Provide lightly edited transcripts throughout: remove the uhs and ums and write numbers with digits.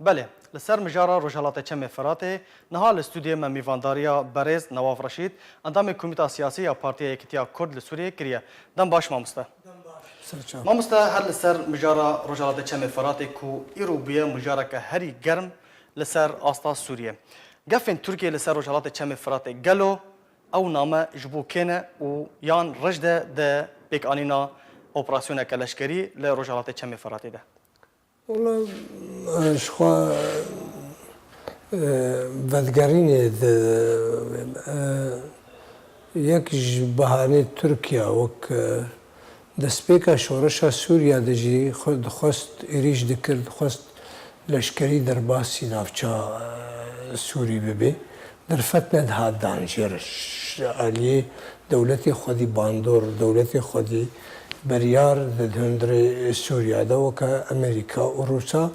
بله لسر مجارا روجالات چم فراتي نهال استوديو من ميفانداريا برز نواف رشيد اندام كوميتا سياسي يا بارتيا يكتيا كرد لسوريا كريا دم باش مامستا مامستا هل لسر مجارا روجالات چم فراتي كو ايروبيا مجارا كهري گرم لسر استا سوريا قفن تركيا لسر روجالات چم فراتي قالو او نامه جبوكينه و يان رجده ده بيك انينا اوبراسيون كلاشكري لروجالات چم فراتي ده والله شخوا بدگرینه یک بهانه ترکیه وک دسپیکا شورشا سوریا دجی خود خواست ایریش دکرد خواست لشکری در باسی نافچا سوری ببی در فتنه هاد دانجرش علی دولتی خودی باندور دولتی خودی بریار دهندر سوریا دا وکا امریکا و روسا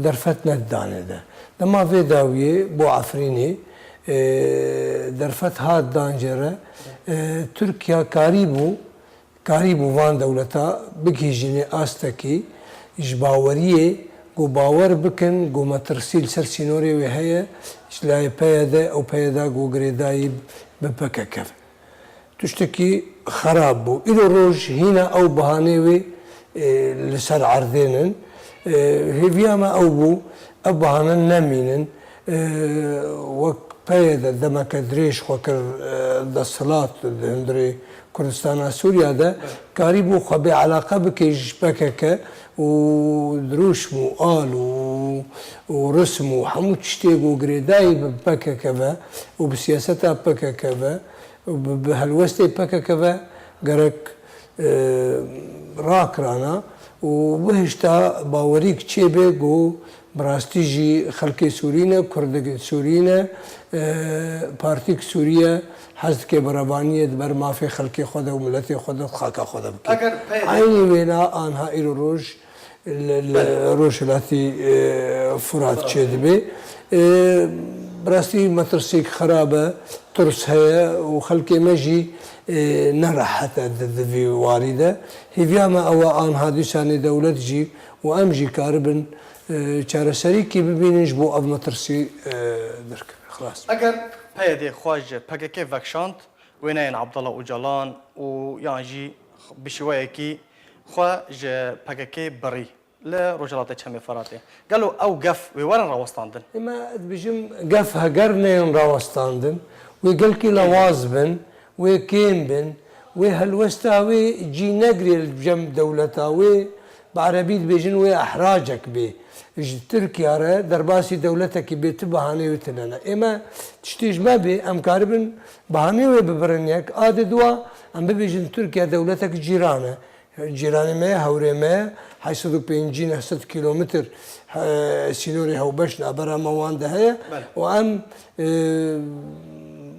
در فتنه دانه ده دما وی داویه بو عفرینی در فتح دانجره ترکیه کاریبو وان دولتا بگیجنی آستکی اجباوریه گو باور بکن گو مترسیل سر سینوری و هیا اشلای پیاده او پیاده گو گریدایی بپککف تشتكي خراب بو إلى روج هنا أو بهانيوي لسر عرضينن هيفياما أو بو أبهانا نمينن وك بايدا دما كدريش وكر دا الصلاة هندري كردستان سوريا دا كاريبو خبي علاقة بكيج بككا ودروشمو آل ورسمو حمو تشتيقو قريداي بككا وبسياستها بككا بهالوسته بككبا قرك راكرانا وبهشتا باوريك تشيبه جو براستيجي خلقي سورينا كردك سورينا بارتيك سوريا حزك بربانية بر ما في خلقي خدا وملتي خدا خاكا خدا بكي عيني وينا انها ايرو روج الروج التي فرات تشيدبي براستي مترسيك خرابه ترس هيا وخلقي مجي نرى حتى في واردة هي فيما أو أن هذه سنة دولة جي وأمجي كاربن شارسري كي ببينج بو أب مترسي درك خلاص. أجر هيدي خواج بحكي فاكشانت وينين عبد الله وجلان ويانجي بشوية كي خواج بحكي بري لا رجالات تشمي فراتي قالوا أو قف وين راوستاندن؟ ما بيجم قف هجرنا راوستاندن ويقلكي لوازبن وكيمبن وهالوستاوي جي نقري الجنب دولتاوي بعربي بيجن وأحراجك بي تركيا را درباسي دولتك بيت بهاني وتنانا إما تشتيج ما بي أم كاربن بهاني وببرنيك آد دوا أم بيجن تركيا دولتك جيرانة جيراني ما هوري ما حيث بينجين 6 كيلومتر سينوري هو بشنا برا موان دهيا وأم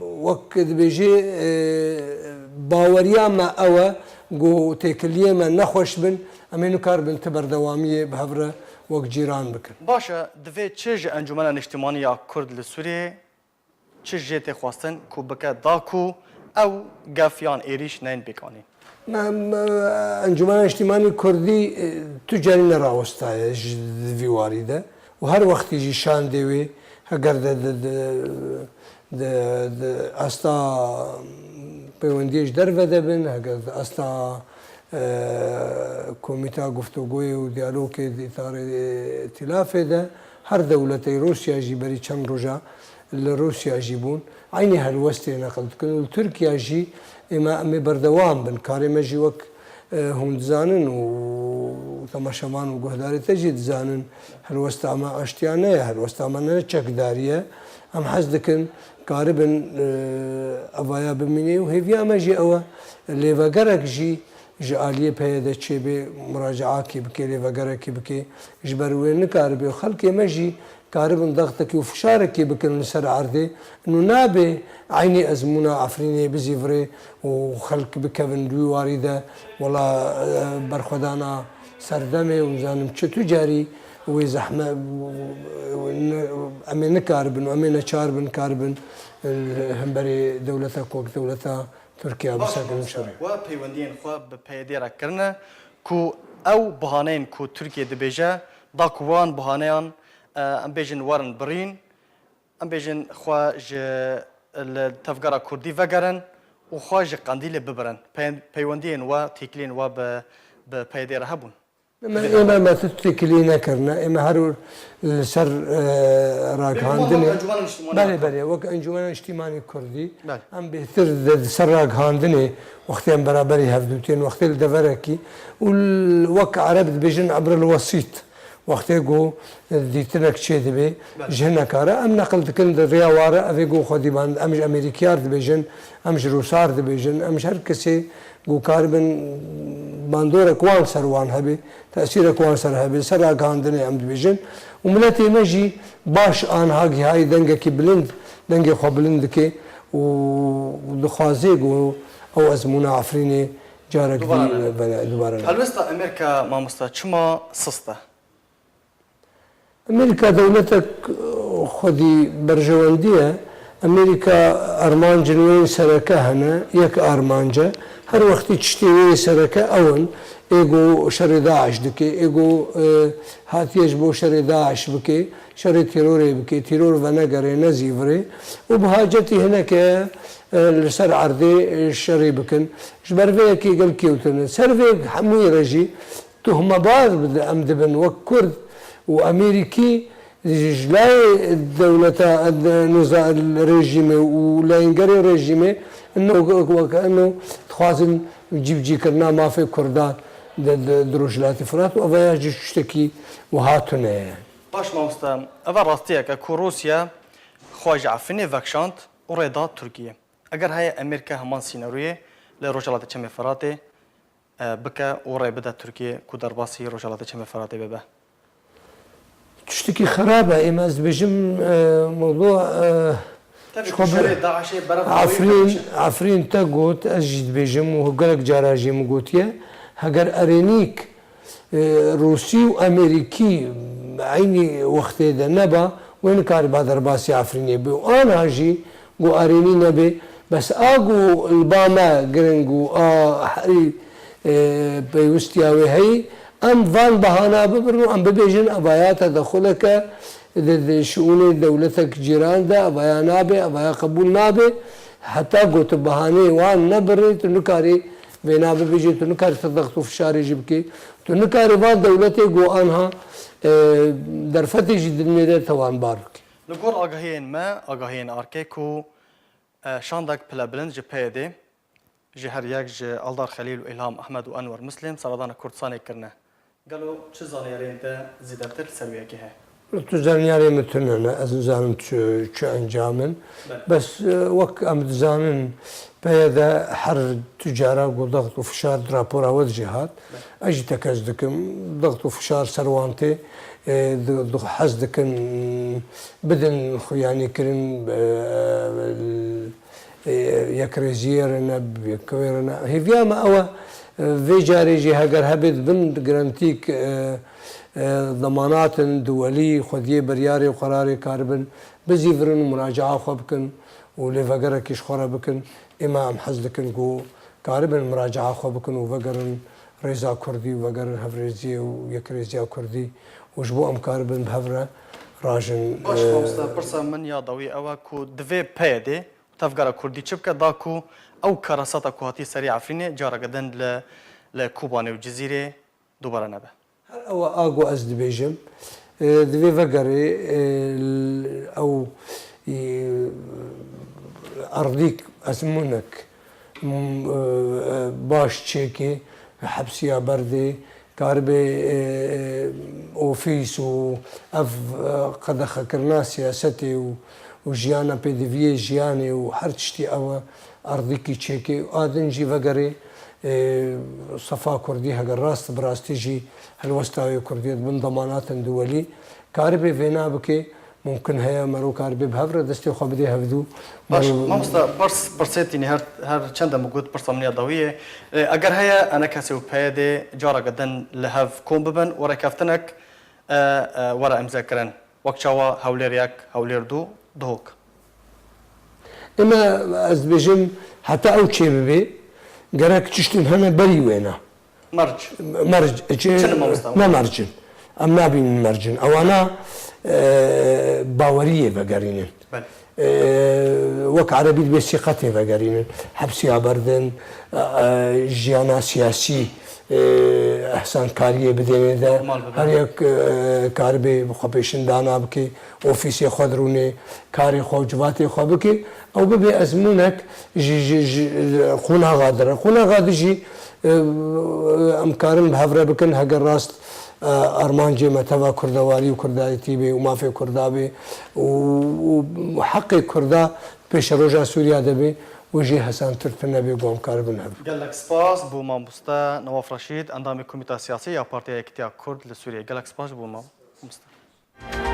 وقت بيجي باوريا ما أوا جو تكليه ما نخوش بن أمينو كاربن تبر دوامية بهفرة وقت جيران بكر. باشا دفي تشج أنجمنا الاجتماعية كرد لسوريا تشج جيت خواستن كو بكا داكو أو قافيان إيريش نين بيكاني. أنجمنا الاجتماعي كردي تجاري راوستاي في واردة وهر وقت يجي شان ديوي هقرد استا پیوندیش در وده بن هقرد استا كوميتا گفتگوی و دیالوگ اطار ائتلاف ده هر دولتي روسيا جي بري چند روجا لروسيا جيبون عيني هالوستي نقلت كن تركيا جي اما امي بردوام بن كاري جي وك هم زانن و تماشامان و گهداري تجي زانن هالوستا ما اشتيانه هالوستا ما نچك داريه ام حزدكن قاربا أبايا بمني وهي في أمجي أوا اللي فجرك جي جالية بهذا الشيء بمراجعة كي بكي اللي فجرك كي بكي جبروين كاربي وخلقي مجي قاربا ضغطك وفشارك كي بكي نسر عرضي إنه نابي عيني أزمونا عفريني بزيفري وخلق بكفن دوي واردة ولا برخدانا سردمي وزانم شتو جاري وزحمة أمين كاربن وأمين شاربن كاربن همبري دولتها كوك دولتها تركيا بسكن شرعي. وبيوندين خو ببيديرا كرنا كو أو بهانين كو تركيا دبيجا داكوان بهانيان ام بيجن وارن برين ام بيجن خواج التفجر كردي فجرن وخواج قنديل ببرن بيوندين و تيكلين و ببيدير هبون إما ما تتكلينا كرنا إما هرو سر راك هاندني بله وك أنجمان اجتماعي كردي أم بهتر سر راك هاندني وقتين برابري هفدوتين وقتين دفركي والوك عرب بيجن عبر الوسيط وقتی گو دیتنک چه دبی جهنم کاره ام نقل دکن دریا واره اوی گو خودی باند امش امریکیار دبیجن امش روسار دبیجن امش هر کسی گو کاربن باندور کوان سروان هبی تأثیر کوان سر هبی سر آگاندنه ام دبیجن وملتی مجی باش آنها گیای دنگ کی بلند دنگ خو بلند کی و دخوازی گو او ازمونا عفرینی جارك دوباره الوسطى امريكا ما مستا چما سسته امريكا دولتك خدي برجوانديه امريكا ارمانجن وين سركه هنا يك ارمانجا هر وقت تشتي سركه اون ايجو شر داعش دكي ايجو هاتيج بو شر داعش بكي شر تيروري بكي تيرور ونغري نزيفري وبهاجتي هناك السر عرضي الشري بكن جبرفي كي قال كيوتن سرفي حمي رجي تهمه بعض ام دبن وكرد وامريكي جلاي الدولة النظام الرجيمي ولا ينقري الرجيمي انه وكانه تخازن جي كرنا ما في كردان دروجلات فرات وفياج تشتكي وهاتنا باش ما مستا اول راستيك اكو روسيا خواج عفني فاكشانت وريضات تركيا اگر هي امريكا همان سيناريو لروجلات تشمي فراتي بكا وريبدا تركيا كو درباسي روجلات تشمي فراتي ببه تشتكي خرابة إما بجم موضوع عفرين تقوت أجد بجم وقالك جاراجي مقوتيا هقر أرينيك روسي وأمريكي عيني وقت إذا نبا وين كار بعد رباسي عفريني بي وأنا هجي قو أريني نبي بس أقو الباما قرنقو حري بيوستياوي هي ام فان بهانا ببرنو ام ببيجن ابايا تدخلك شؤون دولتك جيران ده ابايا نابي ابايا قبول نابي حتى قلت بهاني وان نبري تنكاري بينا بيجي تنكاري تضغطوا في شاري جبكي تنكاري فان دولتي قو انها درفتي جد الميدة توان بارك نقول اغاهين ما اغاهين اركيكو شاندك بلابلن جبهدي جهر ياك الدار خليل والهام احمد وانور مسلم سردان كردستاني كرنا قالوا شو زانيارين انت زيدتر سرويكي هي تو زانياري متننا از زانم شو انجامن بس وك ام زانن بهذا حر تجاره وضغط وفشار رابورا والجهات اجي تكزدكم ضغط وفشار سروانتي حزدكن بدن يعني كرن يكريزيرنا بكويرنا هي فيما أو في جاريجي هاجر هبت بند جرانتيك ضمانات دولية خذيه برياري وقراري كاربن بزيفرن مراجعة خبكن ولفجر كيش خرابكن إمام حزلكن جو كاربن مراجعة خبكن وفجرن ريزا كردي وفجرن هفريزي ويكريزيا كردي وجبو أم كاربن بهفرة راجن باش فوستا برسا من يا ضوي أو كو دفي بيدي تفجر كردي شبكة داكو أو كراسات كوهاتي سريعة فيني جارة جدًا لكوباني والجزيرة دوباره نبه. أو أقوى أزد بيجم دفي فجري أو أرضيك أسمونك باش تشيكي حبسية بردي كاربي أوفيس وأف قد خكرنا سياستي وجيانا بيدفيه جياني وحرتشتي أو أرضيكي تشيكي وآدنجي فقري صفا كردي هقر راست براستيجي هالوستاوي كردية من ضمانات دولي كاربي فينا بكي ممكن هي مرو كاربي بهفرة دستي خو بدي هفدو باش مامستا برسيتيني هر چند موجود برسامنية ضوية اگر هي انا كاسي وبايدي جارة قدن لهف كون ببن ورا كافتنك ورا امزاكرن وقتشاوا هوليرياك هوليردو دهوك اما از بجم حتى او چه ببي قراك تشتن هنا بري وينا مرج ما مرجن ئەم نابین مەرجن ئەوانە باوەریە بەگەڕینن وەک عەرەبیت بێ سیقەتێ بەگەڕینن حەبسیا بەردن ژیانە سیاسی ئەحسانکاریە بدێنێدا هەر یەک کار بێ بخوا پێشندانا بکێ ئۆفیسێ خۆ درونێ کاری خۆ جواتێ خۆ بکێ ئەو ببێ ئەزمونێک خوناغادرە خوناغادژی ئەم کارن بە هەڤرە بکەن هەگەر ڕاست ئەرمانجێ مەتەوا کوردەواری و کوردایەتی بێ و مافێ کوردا بێ و حەقی کوردا پێشە ڕۆژا سووریا دەبێ وژێ هەسانترتر نەبێ گۆمکار بن هەبێ gelek spas bû mamostê Nawaf Reşîd endamê Komîta Siyasî ya Partiya Yekîtiya Kurd li Sûriyê gelek spas bû mamostê